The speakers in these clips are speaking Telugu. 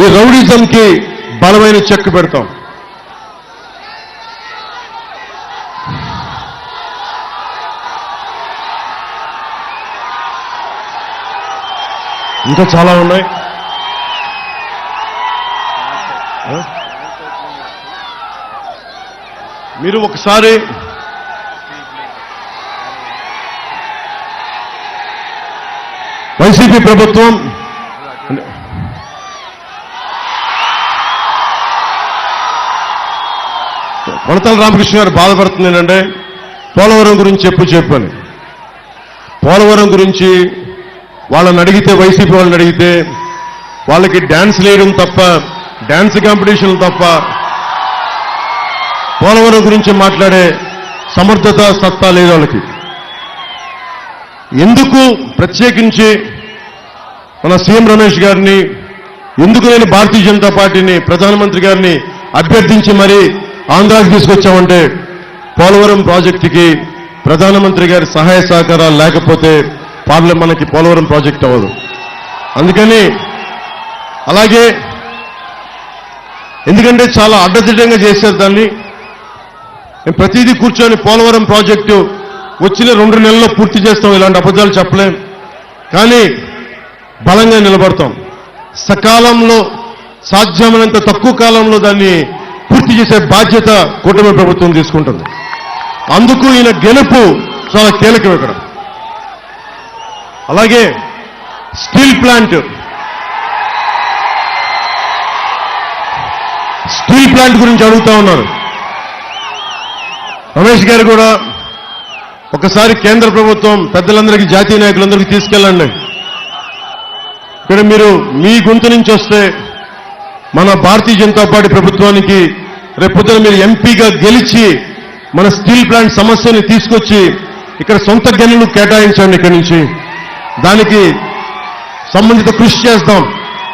ఈ రౌడీజంకి బలమైన చెక్ పెడతాం. ఇంకా చాలా ఉన్నాయి. మీరు ఒకసారి వైసీపీ ప్రభుత్వం కొనతల రామకృష్ణ గారు బాధపడుతుంది ఏంటంటే పోలవరం గురించి చెప్పని పోలవరం గురించి వాళ్ళని అడిగితే, వైసీపీ వాళ్ళని అడిగితే వాళ్ళకి డ్యాన్స్ వేయడం తప్ప, డ్యాన్స్ కాంపిటీషన్లు తప్ప పోలవరం గురించి మాట్లాడే సమర్థత, సత్తా లేదు వాళ్ళకి. ఎందుకు ప్రత్యేకించి మన సీఎం రమేష్ గారిని, ఎందుకు నేను భారతీయ జనతా పార్టీని, ప్రధానమంత్రి గారిని అభ్యర్థించి మరీ ఆంధ్రాకి తీసుకొచ్చామంటే, పోలవరం ప్రాజెక్టుకి ప్రధానమంత్రి గారి సహాయ సహకారాలు లేకపోతే మనకి పోలవరం ప్రాజెక్ట్ అవ్వదు. అందుకని అలాగే ఎందుకంటే చాలా అడ్డదిడ్డంగా చేశారు దాన్ని. ప్రతిదీ కూర్చొని పోలవరం ప్రాజెక్టు వచ్చిన 2 నెలల్లో పూర్తి చేస్తాం, ఇలాంటి అబద్ధాలు చెప్పలేం. కానీ బలంగా నిలబడతాం. సకాలంలో, సాధ్యమైనంత తక్కువ కాలంలో దాన్ని పూర్తి చేసే బాధ్యత కూటమి ప్రభుత్వం తీసుకుంటుంది. అందుకు ఈయన గెలుపు చాలా కీలకం ఇక్కడ. అలాగే స్టీల్ ప్లాంట్ గురించి అడుగుతా ఉన్నారు రమేష్ గారు కూడా. ఒకసారి కేంద్ర ప్రభుత్వం పెద్దలందరికీ, జాతీయ నాయకులందరికీ తీసుకెళ్ళండి. ఇక్కడ మీరు మీ గొంతు నుంచి వస్తే మన భారతీయ జనతా పార్టీ ప్రభుత్వానికి రేపొద్దున మీరు ఎంపీగా గెలిచి మన స్టీల్ ప్లాంట్ సమస్యని తీసుకొచ్చి ఇక్కడ సొంత గనులు కేటాయించండి. ఇక్కడి నుంచి దానికి సంబంధిత కృషి చేస్తాం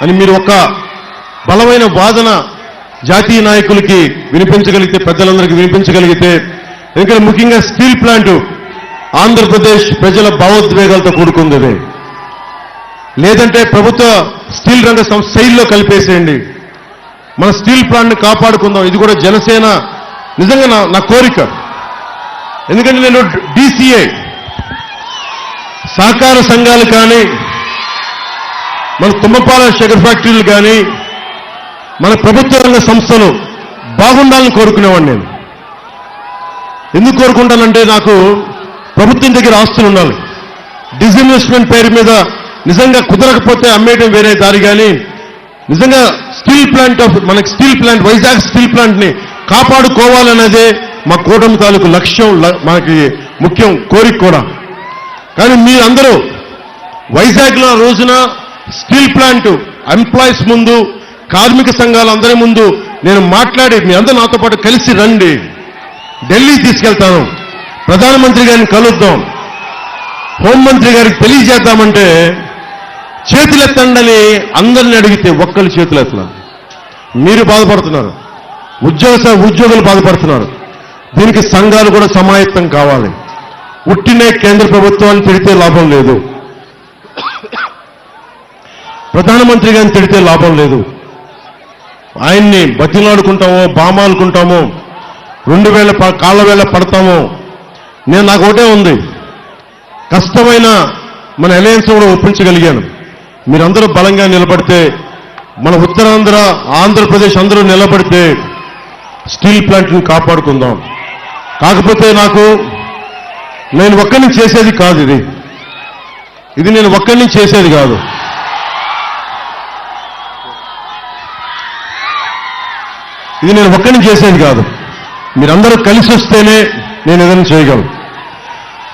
అని మీరు ఒక బలమైన వాదన జాతీయ నాయకులకి వినిపించగలిగితే, పెద్దలందరికీ వినిపించగలిగితే, ఎందుకంటే ముఖ్యంగా స్టీల్ ప్లాంట్ ఆంధ్రప్రదేశ్ ప్రజల భావోద్వేగాలతో కూడుకుంది. లేదంటే ప్రభుత్వ స్టీల్ రంగ శైలిలో కలిపేసేయండి. మన స్టీల్ ప్లాంట్ని కాపాడుకుందాం. ఇది కూడా జనసేన నిజంగా నా కోరిక. ఎందుకంటే నేను DCA సహకార సంఘాలు కానీ, మన తుమ్మపాల షుగర్ ఫ్యాక్టరీలు కానీ, మన ప్రభుత్వ రంగ సంస్థలు బాగుండాలని కోరుకునేవాడిని నేను. ఎందుకు కోరుకుంటానంటే నాకు ప్రభుత్వం దగ్గర ఆస్తులు ఉండాలి. డిజిన్వెస్ట్మెంట్ పేరు మీద నిజంగా కుదరకపోతే అమ్మేయడం వేరే దారి, కానీ నిజంగా మనకి స్టీల్ ప్లాంట్, వైజాగ్ స్టీల్ ప్లాంట్ని కాపాడుకోవాలనేదే మా కూటమి తాలూకు లక్ష్యం, మనకి ముఖ్యం, కోరిక కూడా. కానీ మీరందరూ వైజాగ్లో రోజున స్టీల్ ప్లాంట్ ఎంప్లాయీస్ ముందు, కార్మిక సంఘాలందరి ముందు నేను మాట్లాడి, మీ అందరూ నాతో పాటు కలిసి రండి, ఢిల్లీ తీసుకెళ్తాను, ప్రధానమంత్రి గారిని కలుద్దాం, హోంమంత్రి గారికి తెలియజేద్దామంటే చేతులెత్తండని అందరిని అడిగితే ఒక్కళ్ళు చేతులెత్తలా. మీరు బాధపడుతున్నారు, ఉద్యోగులు బాధపడుతున్నారు. దీనికి సంఘాలు కూడా సమాయత్తం కావాలి. ఉట్టినే కేంద్ర ప్రభుత్వాన్ని తిడితే లాభం లేదు, ప్రధానమంత్రి గారిని తిడితే లాభం లేదు. ఆయన్ని బతిలాడుకుంటామో, బామాలుకుంటామో, 2000 కాళ్ళ వేళ పడతామో. నాకు ఒకటే ఉంది, కష్టమైన మన అలయన్స్ కూడా ఒప్పించగలిగాను. మీరందరూ బలంగా నిలబడితే, మన ఉత్తరాంధ్ర, ఆంధ్రప్రదేశ్ అందరూ నిలబడితే స్టీల్ ప్లాంట్ని కాపాడుకుందాం. కాకపోతే నేను ఒక్కడిని చేసేది కాదు, ఇది నేను ఒక్కడిని చేసేది కాదు. మీరందరూ కలిసి వస్తేనే నేను ఏదైనా చేయగలను.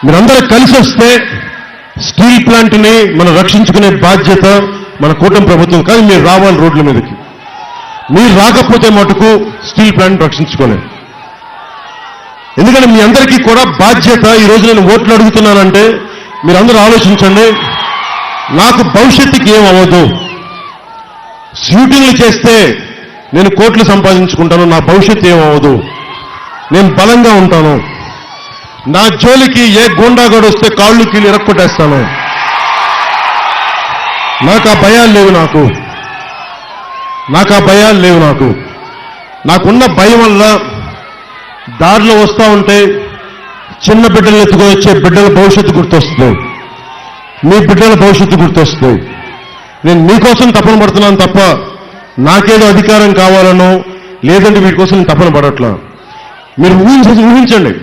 మీరందరూ కలిసి వస్తే స్టీల్ ప్లాంట్ని మనం రక్షించుకునే బాధ్యత మన కూటమి ప్రభుత్వం. కానీ మీరు రావాలి రోడ్ల మీదకి. మీరు రాకపోతే మటుకు స్టీల్ ప్లాంట్ రక్షించుకోలేము. ఎందుకంటే మీ అందరికీ కూడా బాధ్యత. ఈరోజు నేను ఓట్లు అడుగుతున్నానంటే మీరందరూ ఆలోచించండి, నాకు భవిష్యత్తుకి ఏమవ్వదు. షూటింగ్లు చేస్తే నేను కోట్లు సంపాదించుకుంటాను, నా భవిష్యత్తు ఏమవ్వదు. నేను బలంగా ఉంటాను. నా జోలికి ఏ గూండాగాడు వస్తే కాళ్ళు కీళ్ళు ఇరక్కొట్టేస్తాను. నాకు ఆ భయాలు లేవు. నాకు నాకు ఆ భయాలు లేవు. నాకున్న భయం వల్ల దారిలో వస్తూ ఉంటే చిన్న బిడ్డలు ఎత్తుకొని వచ్చే బిడ్డల భవిష్యత్తు గుర్తొస్తుంది, మీ బిడ్డల భవిష్యత్తు గుర్తొస్తుంది. నేను మీకోసం తపన పడుతున్నాను తప్ప నాకేదో అధికారం కావాలనో లేదంటే వీటి కోసం నేను తపన పడట్లా. మీరు ఊహించండి,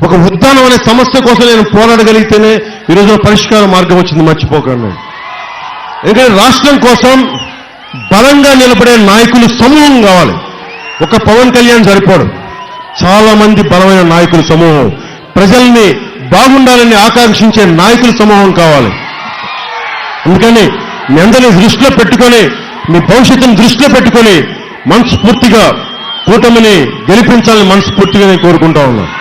ఒక ఉద్దానం అనే సమస్య కోసం నేను పోరాడగలిగితేనే ఈరోజు పరిష్కార మార్గం వచ్చింది, మర్చిపోకండి. ఎందుకంటే రాష్ట్రం కోసం బలంగా నిలబడే నాయకులు సమూహం కావాలి. ఒక పవన్ కళ్యాణ్ సరిపోడు, చాలా మంది బలమైన నాయకుల సమూహం, ప్రజల్ని బాగుండాలని ఆకాంక్షించే నాయకుల సమూహం కావాలి. అందుకని మీ అందరినీ దృష్టిలో పెట్టుకొని, మీ భవిష్యత్తును దృష్టిలో పెట్టుకొని మనస్ఫూర్తిగా కూటమిని గెలిపించాలని మనస్ఫూర్తిగా నేను కోరుకుంటా ఉన్నాను.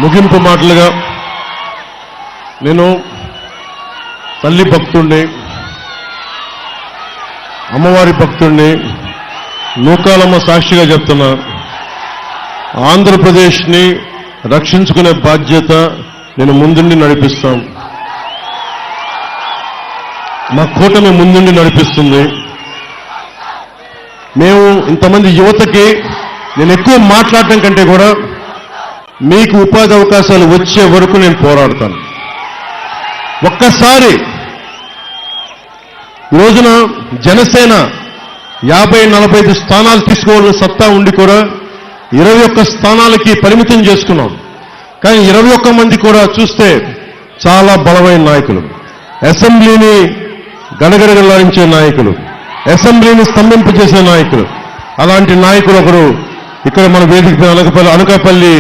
ముగింపు మాటలుగా నేను తల్లి భక్తుణ్ణి, అమ్మవారి భక్తుణ్ణి, నూకాలమ్మ సాక్షిగా చెప్తున్నా, ఆంధ్రప్రదేశ్ని రక్షించుకునే బాధ్యత నేను ముందుండి నడిపిస్తాం. మా కూటమి ముందుండి నడిపిస్తుంది. మేము ఇంతమంది యువతకి నేను ఎక్కువ మాట్లాడటం కంటే కూడా మీకు ఉపాధి అవకాశాలు వచ్చే వరకు నేను పోరాడతాను. ఒక్కసారి రోజున జనసేన 50-45 స్థానాలు తీసుకోవాలని సత్తా ఉండి కూడా 21 స్థానాలకి పరిమితం చేసుకున్నాం. కానీ 21 మంది కూడా చూస్తే చాలా బలమైన నాయకులు, అసెంబ్లీని గడగడగలాడించే నాయకులు, అసెంబ్లీని స్తంభింపజేసే నాయకులు. అలాంటి నాయకులు ఒకరు ఇక్కడ మన వేదిక అనకాపల్లి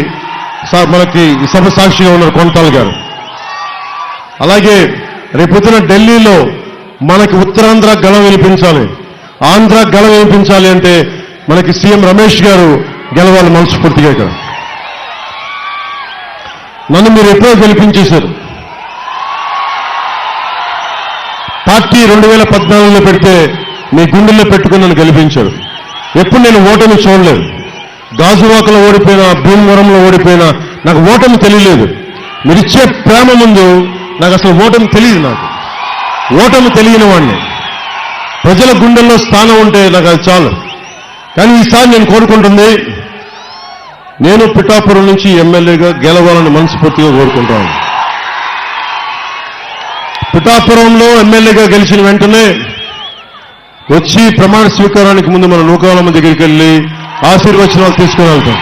మనకి సభ సాక్షిగా ఉన్నారు కొంతాల్ గారు. అలాగే రేపొద్దున ఢిల్లీలో మనకి ఉత్తరాంధ్ర గళం వినిపించాలి, ఆంధ్ర గళం వినిపించాలి అంటే మనకి సీఎం రమేష్ గారు గెలవాలి మనస్ఫూర్తిగా. ఇక్కడ నన్ను మీరు ఎప్పుడో గెలిపించేశారు. పార్టీ 2014లో పెడితే మీ గుండెల్లో పెట్టుకుని నన్ను గెలిపించారు. ఎప్పుడు నేను ఓటమి చూడలేదు. గాజువాకలో ఓడిపోయినా, భీమవరంలో ఓడిపోయినా నాకు ఓటమి తెలియలేదు. మీరిచ్చే ప్రేమ ముందు నాకు అసలు ఓటమి తెలియదు. నాకు ఓటమి తెలియని వాడిని. ప్రజల గుండెల్లో స్థానం ఉంటే నాకు అది చాలు. కానీ ఈసారి నేను కోరుకుంటుంది, నేను పిఠాపురం నుంచి ఎమ్మెల్యేగా గెలవాలని మనస్ఫూర్తిగా కోరుకుంటాను. పిఠాపురంలో ఎమ్మెల్యేగా గెలిచిన వెంటనే వచ్చి ప్రమాణ స్వీకారానికి ముందు మన నూకాలమ్మ దగ్గరికి వెళ్ళి ఆశీర్వచనాలు తీసుకుని వెళ్తాం.